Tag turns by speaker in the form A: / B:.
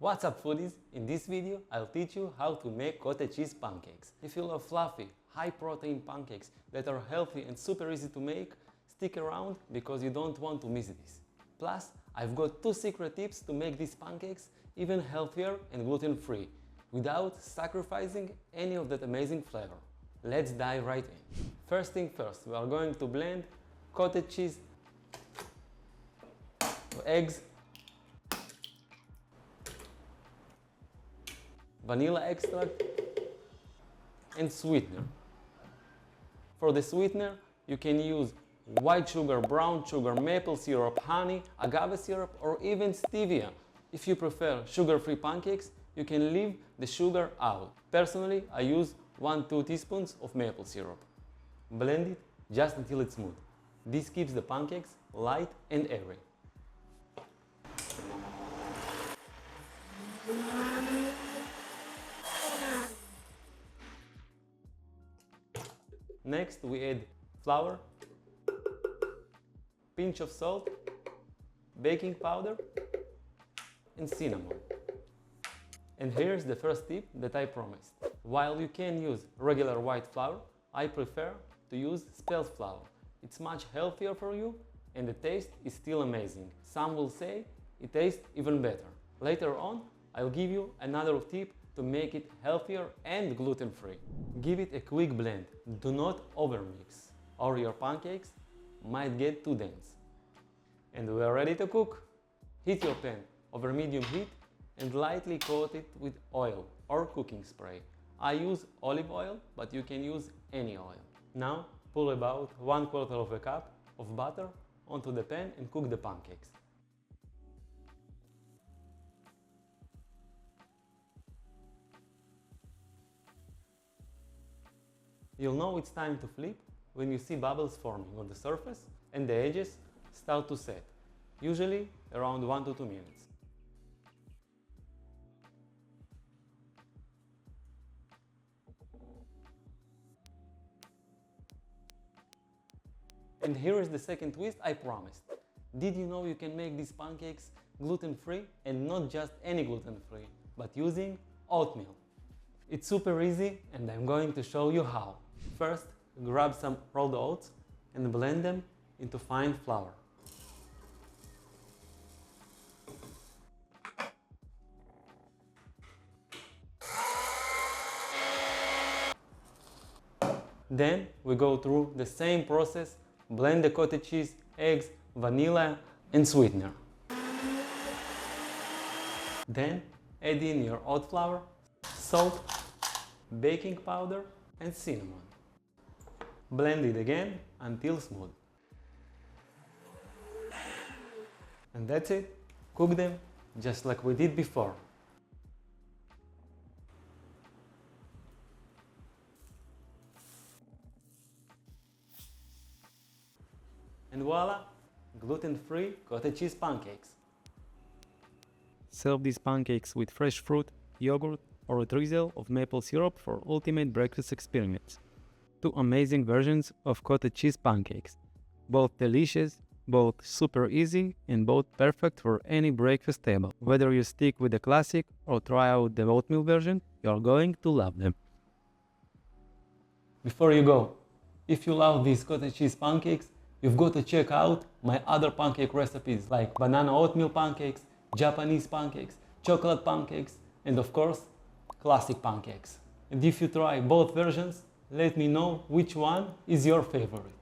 A: What's up foodies? In this video I'll teach you how to make cottage cheese pancakes. If you love fluffy, high protein pancakes that are healthy and super easy to make, stick around because you don't want to miss this. Plus, I've got 2 secret tips to make these pancakes even healthier and gluten-free without sacrificing any of that amazing flavor. Let's dive right in. First thing first, we are going to blend cottage cheese, eggs, vanilla extract and sweetener. For the sweetener, you can use white sugar, brown sugar, maple syrup, honey, agave syrup, or even stevia. If you prefer sugar-free pancakes, you can leave the sugar out. Personally, I use 1-2 teaspoons of maple syrup. Blend it just until it's smooth. This keeps the pancakes light and airy. Next, we add flour, pinch of salt, baking powder, and cinnamon. And here's the first tip that I promised. While you can use regular white flour, I prefer to use spelt flour. It's much healthier for you and the taste is still amazing. Some will say it tastes even better. Later on, I'll give you another tip to make it healthier and gluten-free. Give it a quick blend. Do not overmix, or your pancakes might get too dense. And we're ready to cook. Heat your pan over medium heat and lightly coat it with oil or cooking spray. I use olive oil, but you can use any oil. Now, pour about 1/4 cup of butter onto the pan and cook the pancakes. You'll know it's time to flip when you see bubbles forming on the surface and the edges start to set, usually around 1 to 2 minutes. And here is the second twist I promised. Did you know you can make these pancakes gluten-free, and not just any gluten-free, but using oatmeal? It's super easy and I'm going to show you how. First, grab some rolled oats and blend them into fine flour. Then we go through the same process, blend the cottage cheese, eggs, vanilla and sweetener. Then add in your oat flour, salt, baking powder and cinnamon. Blend it again until smooth. And that's it. Cook them just like we did before. And voila! Gluten-free cottage cheese pancakes. Serve these pancakes with fresh fruit, yogurt, or a drizzle of maple syrup for ultimate breakfast experience. 2 amazing versions of cottage cheese pancakes. Both delicious, both super easy, and both perfect for any breakfast table. Whether you stick with the classic or try out the oatmeal version, you're going to love them. Before you go, if you love these cottage cheese pancakes, you've got to check out my other pancake recipes like banana oatmeal pancakes, Japanese pancakes, chocolate pancakes, and of course, classic pancakes. And if you try both versions, let me know which one is your favorite.